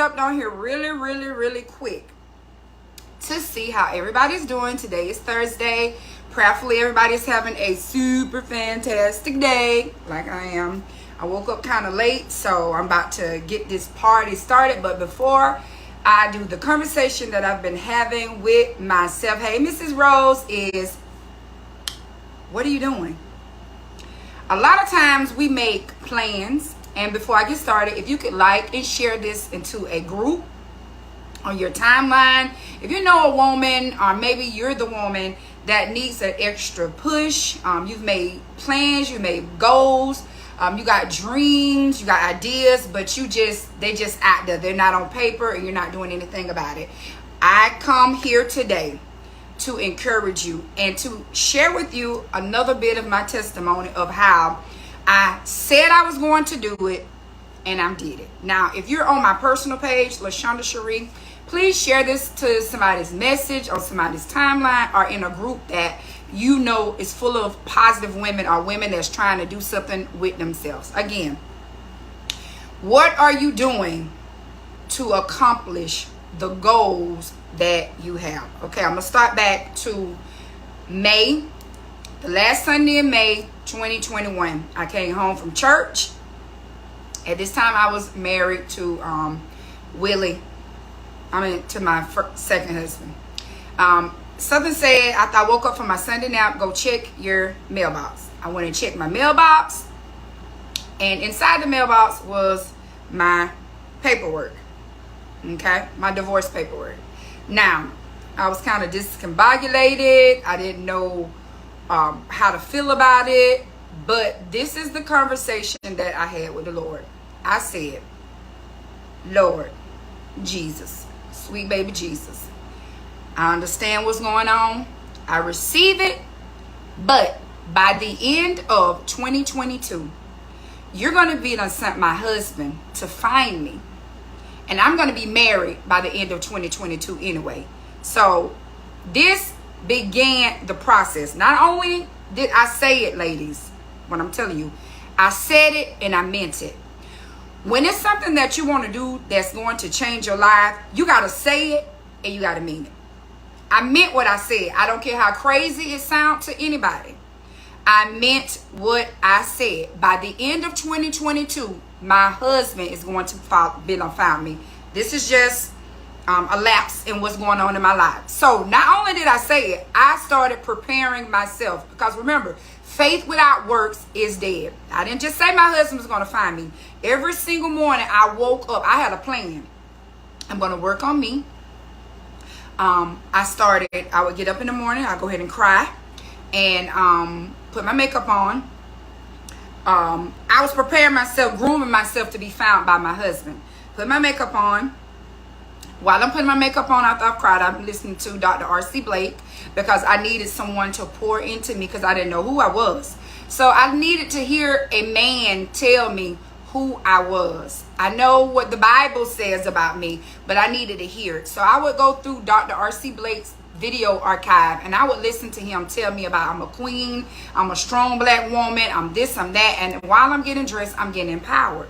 jumped on here really quick to see how everybody's doing. Today is Thursday. Prayerfully, everybody's having a super fantastic day, like I am. I woke up kind of late, so I'm about to get this party started. But before I do the conversation that I've been having with myself, hey, Mrs. Rose, is what are you doing? A lot of times we make plans, and before I get started, if you could like and share this into a group on your timeline. If you know a woman, or maybe you're the woman that needs an extra push, you've made plans, you made goals, you got dreams, you got ideas, but they just out there. They're not on paper and you're not doing anything about it. I come here today to encourage you and to share with you another bit of my testimony of how I said I was going to do it and I did it. Now, if you're on my personal page, LaShonda Cherie, please share this to somebody's message or somebody's timeline or in a group that you know is full of positive women or women that's trying to do something with themselves. Again, what are you doing to accomplish the goals that you have? Okay, I'm going to start back to May, the last Sunday in May 2021. I came home from church. At this time, I was married to to my second husband. Something said, after I woke up from my Sunday nap, go check your mailbox. I went and checked my mailbox, and inside the mailbox was my paperwork. Okay, my divorce paperwork. Now, I was kind of discombobulated. I didn't know how to feel about it, but this is the conversation that I had with the Lord. I said, Lord Jesus, sweet baby Jesus, I understand what's going on. I receive it. But by the end of 2022, you're going to be done sent my husband to find me. And I'm going to be married by the end of 2022 anyway. So this began the process. Not only did I say it, ladies, what I'm telling you, I said it and I meant it. When it's something that you want to do that's going to change your life, you got to say it and you got to mean it. I meant what I said. I don't care how crazy it sounds to anybody. I meant what I said. By the end of 2022, my husband is going to find me. This is just a lapse in what's going on in my life. So not only did I say it, I started preparing myself. Because remember, faith without works is dead. I didn't just say my husband was going to find me. Every single morning I woke up, I had a plan. I'm going to work on me. I would get up in the morning, I'd go ahead and cry and put my makeup on. I was preparing myself, grooming myself to be found by my husband. Put my makeup on. While I'm putting my makeup on after I've cried, I've been listening to Dr. R.C. Blake because I needed someone to pour into me because I didn't know who I was. So I needed to hear a man tell me who I was. I know what the Bible says about me, but I needed to hear it. So I would go through Dr. R.C. Blake's video archive and I would listen to him tell me about I'm a queen, I'm a strong black woman, I'm this, I'm that. And while I'm getting dressed, I'm getting empowered.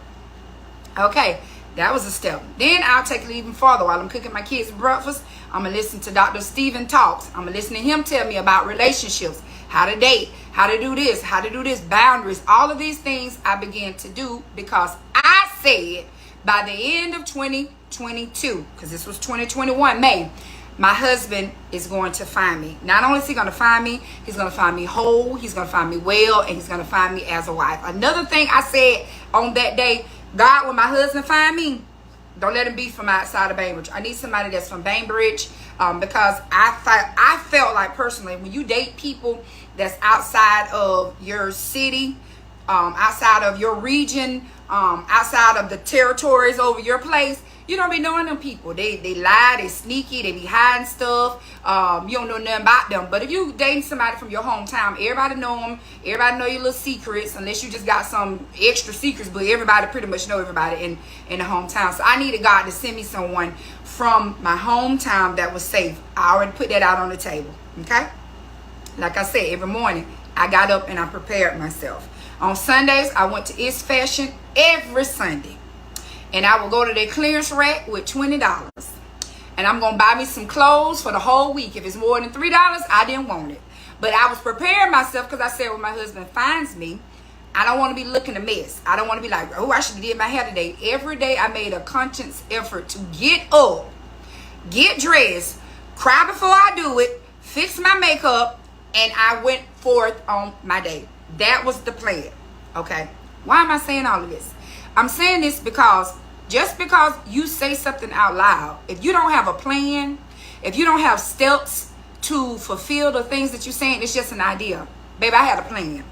Okay, that was a step. Then I'll take it even farther. While I'm cooking my kids breakfast, I'm going to listen to Dr. Stephen Talks. I'm going to listen to him tell me about relationships, how to date, how to do this, boundaries. All of these things I began to do because I said by the end of 2022, because this was 2021, May, my husband is going to find me. Not only is he going to find me, he's going to find me whole, he's going to find me well, and he's going to find me as a wife. Another thing I said on that day, God, when my husband find me, don't let him be from outside of Bainbridge. I need somebody that's from Bainbridge because I felt like personally when you date people that's outside of your city, outside of your region, outside of the territories over your place, you don't be knowing them people. They lie, they sneaky, they be hiding stuff. You don't know nothing about them. But if you dating somebody from your hometown, everybody know them. Everybody know your little secrets, unless you just got some extra secrets. But everybody pretty much know everybody in the hometown. So I needed God to send me someone from my hometown that was safe. I already put that out on the table. Okay? Like I said, every morning I got up and I prepared myself. On Sundays, I went to It's Fashion every Sunday. and I will go to their clearance rack with $20. And I'm going to buy me some clothes for the whole week. If it's more than $3, I didn't want it. But I was preparing myself because I said when my husband finds me, I don't want to be looking a mess. I don't want to be like, oh, I should have did my hair today. Every day I made a conscious effort to get up, get dressed, cry before I do it, fix my makeup, and I went forth on my day. That was the plan. Okay. Why am I saying all of this? I'm saying this because just because you say something out loud, if you don't have a plan, if you don't have steps to fulfill the things that you're saying, it's just an idea. Baby, I had a plan.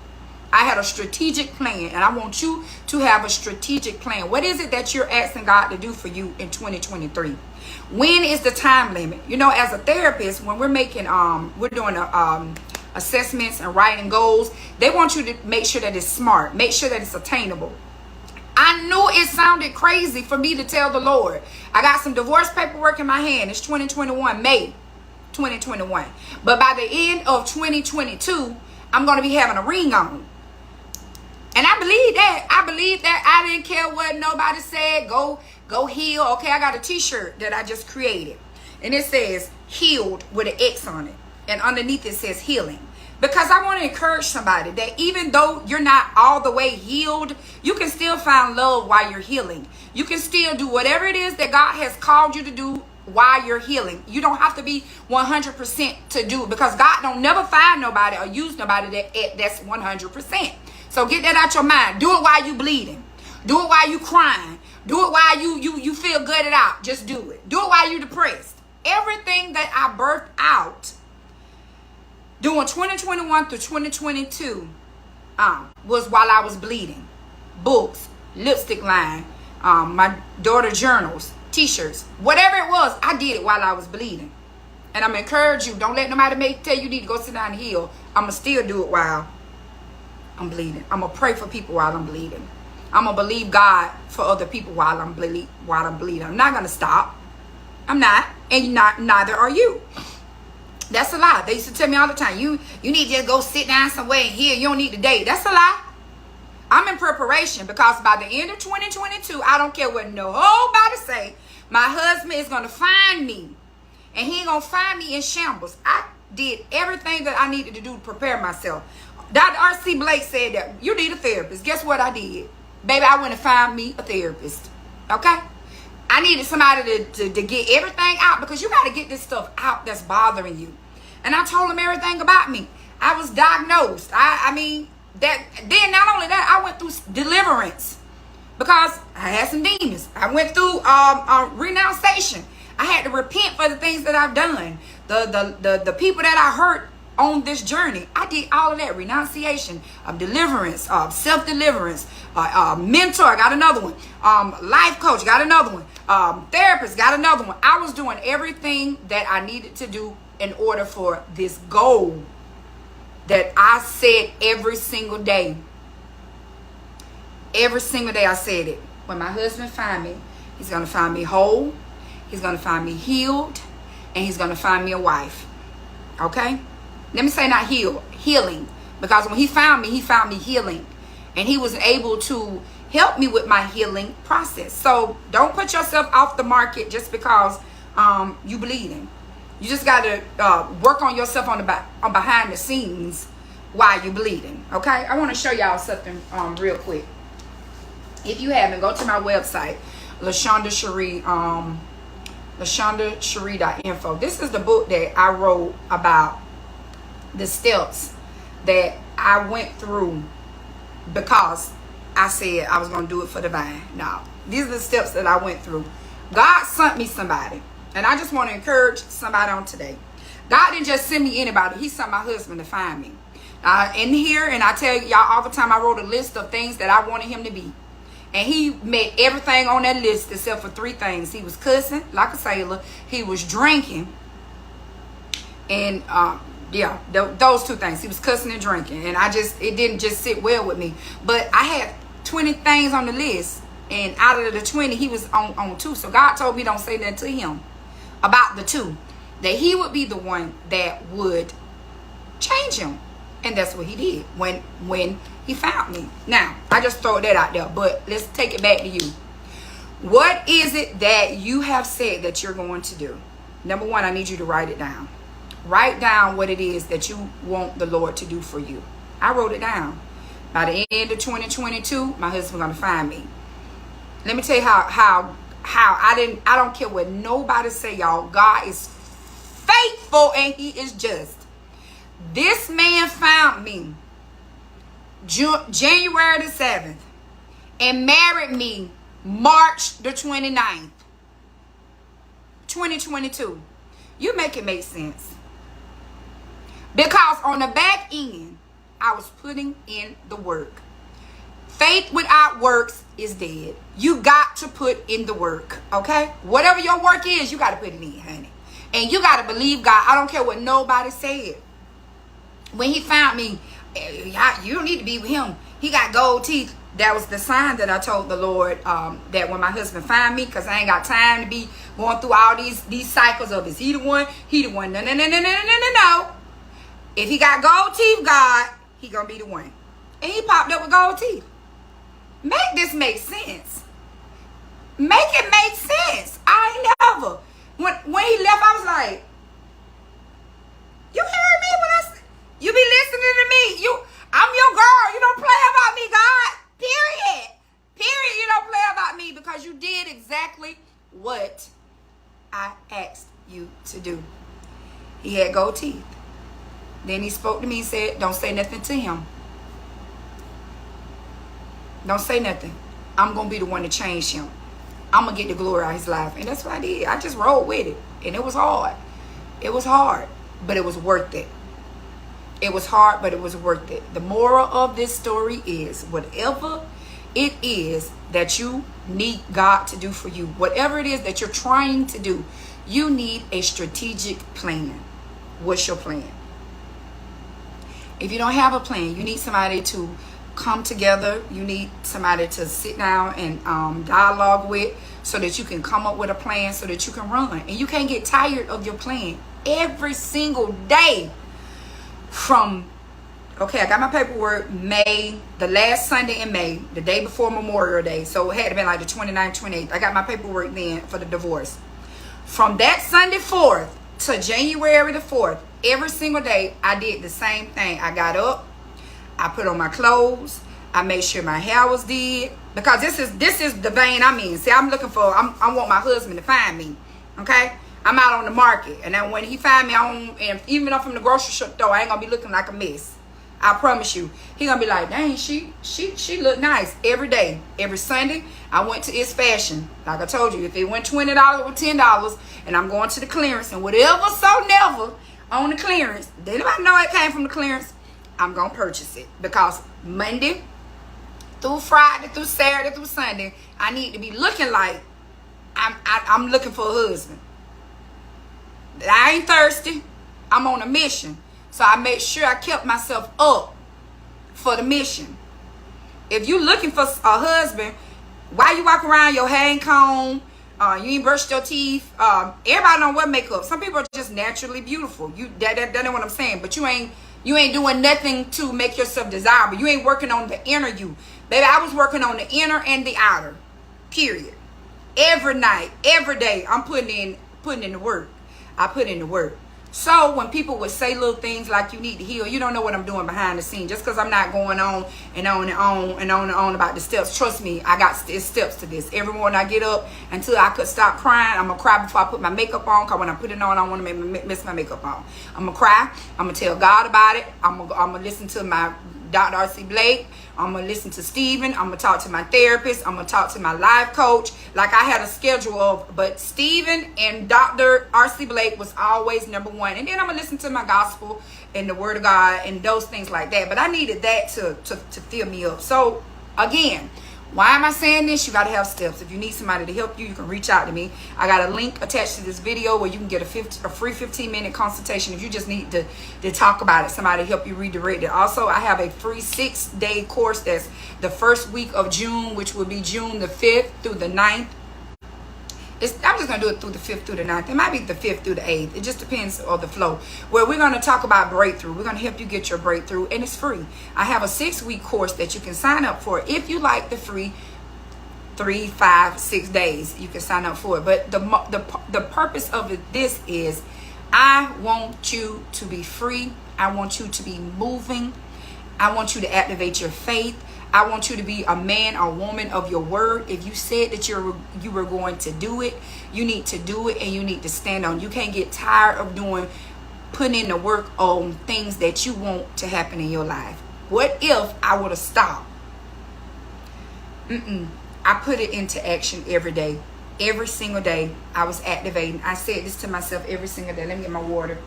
I had a strategic plan, and I want you to have a strategic plan. What is it that you're asking God to do for you in 2023? When is the time limit? You know, as a therapist, when we're making, we're doing assessments and writing goals, they want you to make sure that it's smart, make sure that it's attainable. I knew it sounded crazy for me to tell the Lord. I got some divorce paperwork in my hand. It's 2021, May 2021. But by the end of 2022, I'm going to be having a ring on. And I believe that. I believe that. I didn't care what nobody said. Go heal. Okay, I got a t-shirt that I just created. And it says healed with an X on it. And underneath it says healing. Because I want to encourage somebody that even though you're not all the way healed, you can still find love while you're healing. You can still do whatever it is that God has called you to do while you're healing. You don't have to be 100% to do it, because God don't never find nobody or use nobody that's 100%. So get that out your mind. Do it while you bleeding. Do it while you crying. Do it while you feel gutted out. Just do it. Do it while you're depressed. Everything that I birthed out doing 2021 through 2022 was while I was bleeding. Books, lipstick line, my daughter journals, t-shirts, whatever it was, I did it while I was bleeding. And I'm encourage you, don't let nobody tell you need to go sit down and heal. I'm going to still do it while I'm bleeding. I'm going to pray for people while I'm bleeding. I'm going to believe God for other people while I'm bleeding. I'm not going to stop. I'm not. And neither are you. That's a lie. They used to tell me all the time, you need to just go sit down somewhere and heal. You don't need to date. That's a lie. I'm in preparation, because by the end of 2022, I don't care what nobody say, my husband is going to find me. And he ain't going to find me in shambles. I did everything that I needed to do to prepare myself. Dr. R.C. Blake said that you need a therapist. Guess what I did? Baby, I went and found me a therapist. Okay? I needed somebody to get everything out, because you got to get this stuff out that's bothering you. And I told him everything about me. I was diagnosed. I mean, that then not only that, I went through deliverance, because I had some demons. I went through renunciation. I had to repent for the things that I've done. The people that I hurt on this journey. I did all of that. Renunciation, deliverance, self-deliverance, mentor, I got another one. Life coach, got another one. Therapist, got another one. I was doing everything that I needed to do in order for this goal that I said every single day. Every single day I said it. When my husband find me, he's going to find me whole. He's going to find me healed. And he's going to find me a wife. Okay? Let me say not healed, healing. Because when he found me healing. And he was able to help me with my healing process. So don't put yourself off the market just because you bleeding. You just got to work on yourself on behind the scenes while you're bleeding. Okay? I want to show y'all something real quick. If you haven't, go to my website, LaShonda Cherie, LaShondaCherie.info. This is the book that I wrote about the steps that I went through because I said I was going to do it for the vine. Now, these are the steps that I went through. God sent me somebody. And I just want to encourage somebody on today. God didn't just send me anybody. He sent my husband to find me. In here, and I tell y'all all the time, I wrote a list of things that I wanted him to be. And he met everything on that list except for 3 things. He was cussing like a sailor. He was drinking. And yeah, those 2 things. He was cussing and drinking. And it didn't just sit well with me. But I had 20 things on the list. And out of the 20, he was on 2. So God told me don't say that to him about the 2. That he would be the one that would change him. And that's what he did when he found me. Now, I just throw that out there. But let's take it back to you. What is it that you have said that you're going to do? Number one, I need you to write it down. Write down what it is that you want the Lord to do for you. I wrote it down. By the end of 2022, my husband's going to find me. Let me tell you how I don't care what nobody say, y'all. God is faithful and he is just. This man found me January the 7th and married me March the 29th, 2022. You make it make sense. Because on the back end, I was putting in the work. Faith without works is dead. You got to put in the work, okay? Whatever your work is, you got to put it in, honey. And you got to believe God. I don't care what nobody said. When he found me, you don't need to be with him. He got gold teeth. That was the sign that I told the Lord that when my husband find me, because I ain't got time to be going through all these cycles of is he the one? He the one. No. If he got gold teeth, God, he gonna be the one. And he popped up with gold teeth. Make this make sense. Make it make sense. I ain't never. When he left, I was like, you heard me when I said, you be listening to me. I'm your girl. You don't play about me, God. Period. You don't play about me because you did exactly what I asked you to do. He had gold teeth. Then he spoke to me and said, don't say nothing to him. Don't say nothing. I'm going to be the one to change him. I'm going to get the glory out of his life. And that's what I did. I just rolled with it. And it was hard. It was hard, but it was worth it. It was hard, but it was worth it. The moral of this story is whatever it is that you need God to do for you, whatever it is that you're trying to do, you need a strategic plan. What's your plan? If you don't have a plan, you need somebody to come together. You need somebody to sit down and dialogue with so that you can come up with a plan so that you can run. And you can't get tired of your plan every single day. I got my paperwork the last Sunday in May, the day before Memorial Day. So it had to be like the 29th, 28th. I got my paperwork then for the divorce. From that Sunday 4th to January the 4th, every single day, I did the same thing. I got up, I put on my clothes, I made sure my hair was did. Because this is the vein I'm in. See, I want my husband to find me, okay? I'm out on the market, and then when he find me, and even if I'm from the grocery store, I ain't gonna be looking like a mess. I promise you. He gonna be like, dang, she look nice every day. Every Sunday, I went to It's Fashion. Like I told you, if it went $20 or $10, and I'm going to the clearance, and whatever so never on the clearance, did anybody know it came from the clearance? I'm gonna purchase it because Monday through Friday through Saturday through Sunday, I need to be looking like I'm looking for a husband. I ain't thirsty. I'm on a mission. So I made sure I kept myself up for the mission. If you looking for a husband, why you walk around your hair ain't comb, you ain't brushed your teeth, everybody don't wear makeup. Some people are just naturally beautiful. That ain't what I'm saying. But you ain't doing nothing to make yourself desirable. You ain't working on the inner you. Baby, I was working on the inner and the outer. Period. Every night, every day, I'm putting in the work. I put in the work. So when people would say little things like you need to heal, you don't know what I'm doing behind the scenes. Just because I'm not going on and on and on and on and on about the steps. Trust me, I got steps to this. Every morning I get up until I could stop crying. I'm going to cry before I put my makeup on. Because when I put it on, I don't want to miss my makeup on. I'm going to cry. I'm going to tell God about it. I'm going to listen to my Dr. R.C. Blake. I'm going to listen to Stephen. I'm going to talk to my therapist. I'm going to talk to my life coach. Like I had a schedule of, but Stephen and Dr. R.C. Blake was always number one. And then I'm going to listen to my gospel and the word of God and those things like that. But I needed that to fill me up. So again, why am I saying this? You got to have steps. If you need somebody to help you, you can reach out to me. I got a link attached to this video where you can get a free 15-minute consultation if you just need to talk about it. Somebody to help you redirect it. Also, I have a free 6-day course that's the first week of June, which will be June the 5th through the 9th. I'm just going to do it through the 5th through the 9th. It might be the 5th through the 8th. It just depends on the flow. Where we're going to talk about breakthrough. We're going to help you get your breakthrough. And it's free. I have a 6-week course that you can sign up for if you like the free 3, 5, 6 days. You can sign up for it. But the purpose of this is I want you to be free. I want you to be moving. I want you to activate your faith. I want you to be a man or woman of your word. If you said that you were going to do it, you need to do it, and you need to stand on. You can't get tired of putting in the work on things that you want to happen in your life. What if I would have stopped? I put it into action every day. Every single day I was activating. I said this to myself every single day. Let me get my water.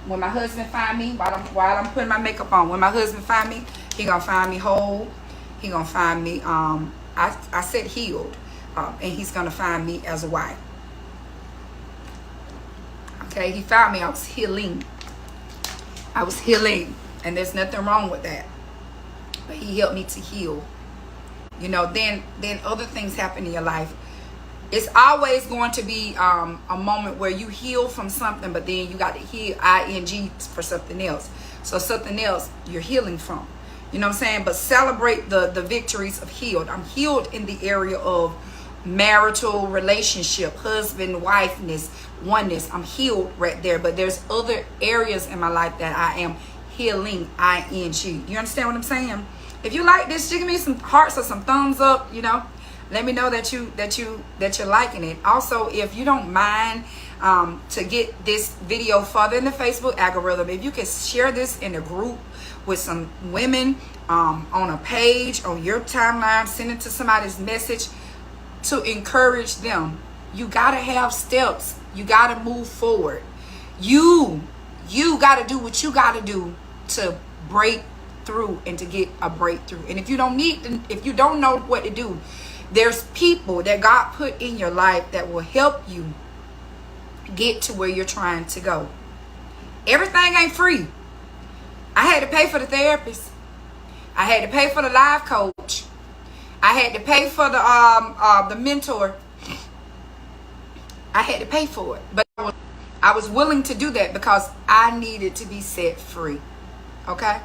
When my husband find me, while I'm putting my makeup on, when my husband find me, he gonna find me whole. He gonna find me, I said healed. And he's gonna find me as a wife. Okay, he found me. I was healing. And there's nothing wrong with that. But he helped me to heal. You know, then other things happen in your life. It's always going to be a moment where you heal from something, but then you got to heal ing for something else. So something else you're healing from. You know what I'm saying? But celebrate the victories of healed. I'm healed in the area of marital relationship, husband, wifeness, oneness. I'm healed right there. But there's other areas in my life that I am healing ing. You understand what I'm saying? If you like this, give me some hearts or some thumbs up, you know. Let me know that you're liking it. Also, if you don't mind to get this video further in the Facebook algorithm, if you can share this in a group with some women on a page, on your timeline, send it to somebody's message to encourage them. You got to have steps. You got to move forward. You got to do what you got to do to break through and to get a breakthrough. And if you don't know what to do, there's people that God put in your life that will help you get to where you're trying to go. Everything ain't free. I had to pay for the therapist. I had to pay for the life coach. I had to pay for the mentor. I had to pay for it. But I was willing to do that because I needed to be set free. Okay?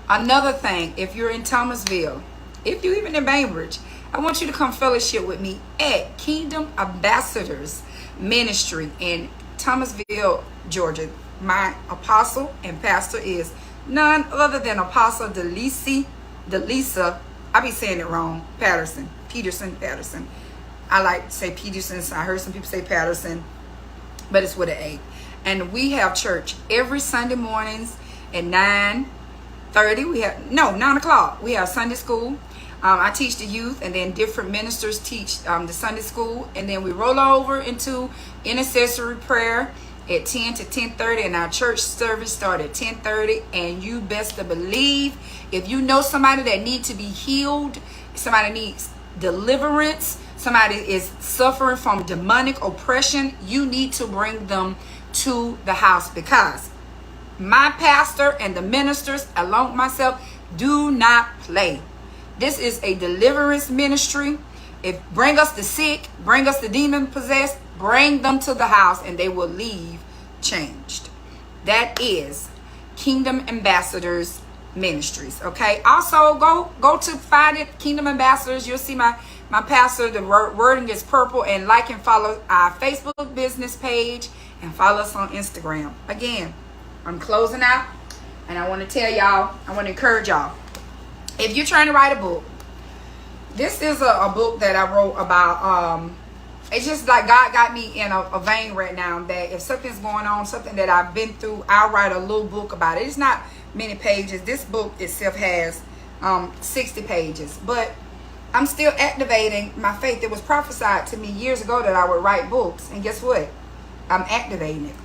Another thing, if you're in Thomasville, if you're even in Bainbridge, I want you to come fellowship with me at Kingdom Ambassadors Ministry in Thomasville, Georgia. My apostle and pastor is none other than Apostle Delisa. I be saying it wrong. Peterson. I like to say Peterson. So I heard some people say Patterson, but it's with an A. And we have church every Sunday mornings at 9:30. 9 o'clock. We have Sunday school. I teach the youth, and then different ministers teach the Sunday school, and then we roll over into intercessory prayer at 10 to 10:30, and our church service start at 10:30. And you best to believe, if you know somebody that needs to be healed, somebody needs deliverance, somebody is suffering from demonic oppression, you need to bring them to the house, because my pastor and the ministers along with myself do not play. This is a deliverance ministry. Bring us the sick, bring us the demon possessed, bring them to the house, and they will leave changed. That is Kingdom Ambassadors Ministries. Okay. Also, go to find it, Kingdom Ambassadors. You'll see my pastor. The wording is purple. And like and follow our Facebook business page, and follow us on Instagram. Again, I'm closing out, and I want to tell y'all, I want to encourage y'all. If you're trying to write a book, this is a book that I wrote about. It's just like God got me in a vein right now that if something's going on, something that I've been through, I'll write a little book about it. It's not many pages. This book itself has 60 pages. But I'm still activating my faith. It was prophesied to me years ago that I would write books. And guess what? I'm activating it.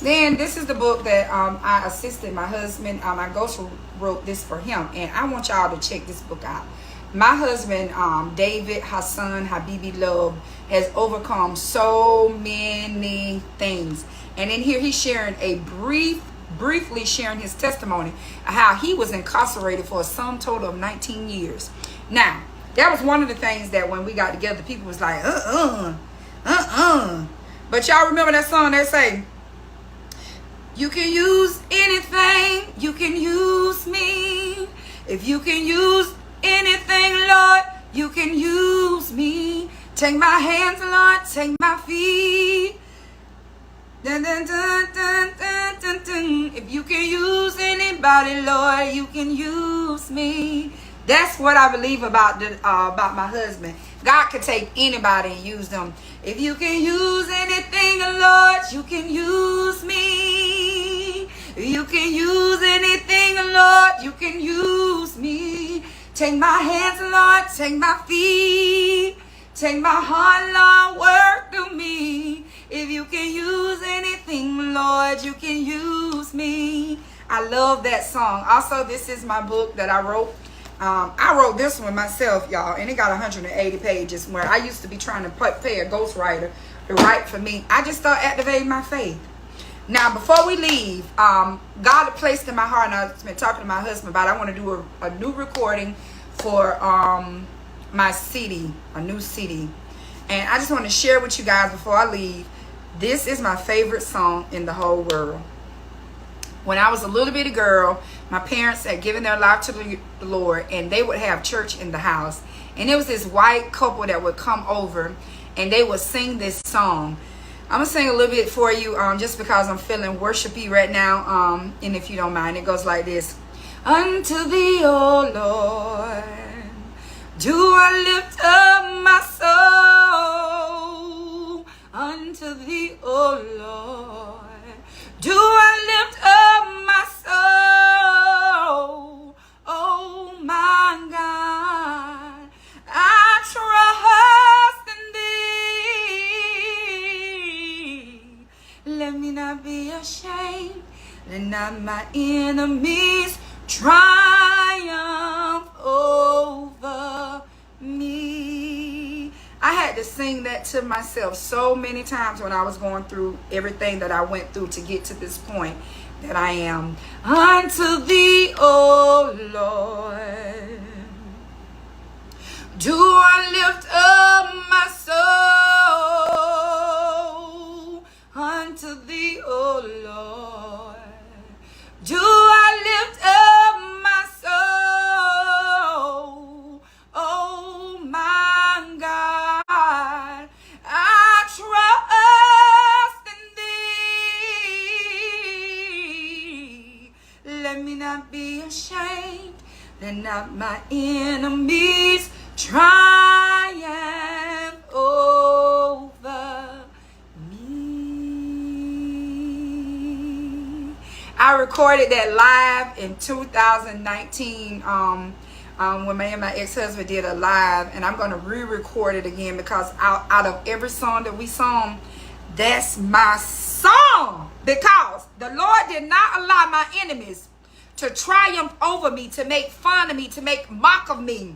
Then this is the book that I assisted my husband. I ghost wrote this for him, and I want y'all to check this book out. My husband, David Hassan Habibi Love, has overcome so many things, and in here he's sharing briefly sharing his testimony of how he was incarcerated for a sum total of 19 years. Now, that was one of the things that when we got together, people was like, But y'all remember that song that say, you can use anything, you can use me. If you can use anything, Lord, You can use me. Take my hands, Lord, take my feet. Dun, dun, dun, dun, dun, dun, dun. If you can use anybody, Lord, you can use me. That's what I believe about my husband. God can take anybody and use them. If you can use anything, Lord, you can use me. If you can use anything, Lord, you can use me. Take my hands, Lord, take my feet. Take my heart, Lord, work through me. If you can use anything, Lord, you can use me. I love that song. Also, this is my book that I wrote. I wrote this one myself, y'all, and it got 180 pages, where I used to be trying to pay a ghostwriter to write for me. I just started activating my faith. Now, before we leave, God had placed in my heart, and I've been talking to my husband about I want to do a new recording for my CD, a new CD. And I just want to share with you guys before I leave. This is my favorite song in the whole world. When I was a little bitty girl, my parents had given their life to the Lord, and they would have church in the house. And it was this white couple that would come over, and they would sing this song. I'm going to sing a little bit for you just because I'm feeling worshipy right now. And if you don't mind, it goes like this. Unto thee, O Lord, do I lift up my soul. Unto thee, O Lord, do I lift up my soul. Oh my God, I trust in thee. Let me not be ashamed. Let not my enemies triumph over me. I had to sing that to myself so many times when I was going through everything that I went through to get to this point that I am. Unto thee, O Lord, do I lift up my soul. Unto thee, O Lord, do I lift up my soul. Oh my God, I trust in thee. Let me not be ashamed. Let not my enemies triumph over me. I recorded that live in 2019 when me and my ex-husband did a live, and I'm going to re-record it again because out of every song that we sung, that's my song, because the Lord did not allow my enemies to triumph over me, to make fun of me, to make mock of me.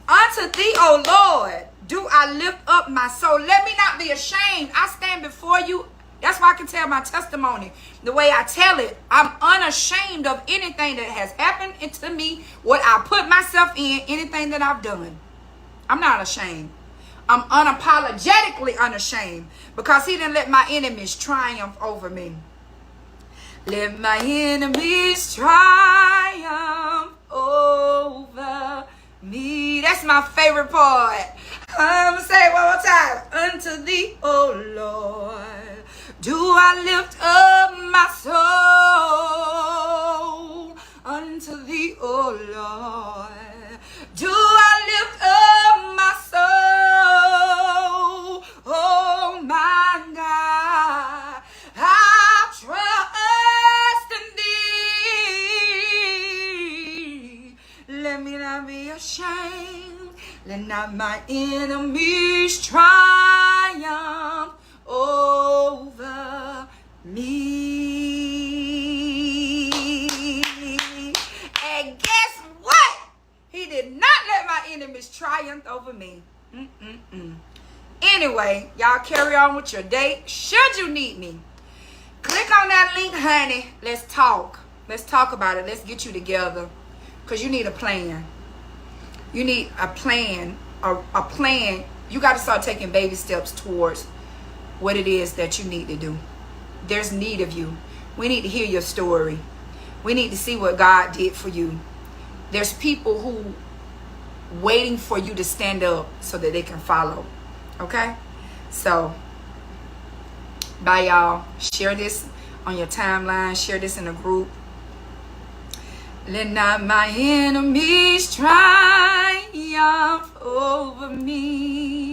Unto thee, O Lord, do I lift up my soul. Let me not be ashamed. I stand before you. That's why I can tell my testimony the way I tell it. I'm unashamed of anything that has happened to me, what I put myself in, anything that I've done. I'm not ashamed. I'm unapologetically unashamed because he didn't let my enemies triumph over me. Let my enemies triumph over me. That's my favorite part. I'm going to say it one more time. Unto thee, O Lord, do I lift up my soul. Unto thee, O Lord, do I lift up my soul. Oh my God, I trust in thee. Let me not be ashamed. Let not my enemies triumph over me. And guess what? He did not let my enemies triumph over me. Anyway, y'all carry on with your day. Should you need me, click on that link, honey. Let's talk. Let's talk about it. Let's get you together. Because you need a plan. You need a plan. A plan. You got to start taking baby steps towards what it is that you need to do. There's need of you. We need to hear your story. We need to see what God did for you. There's people who waiting for you to stand up so that they can follow. Okay? So, bye, y'all. Share this on your timeline. Share this in a group. Let not my enemies triumph over me.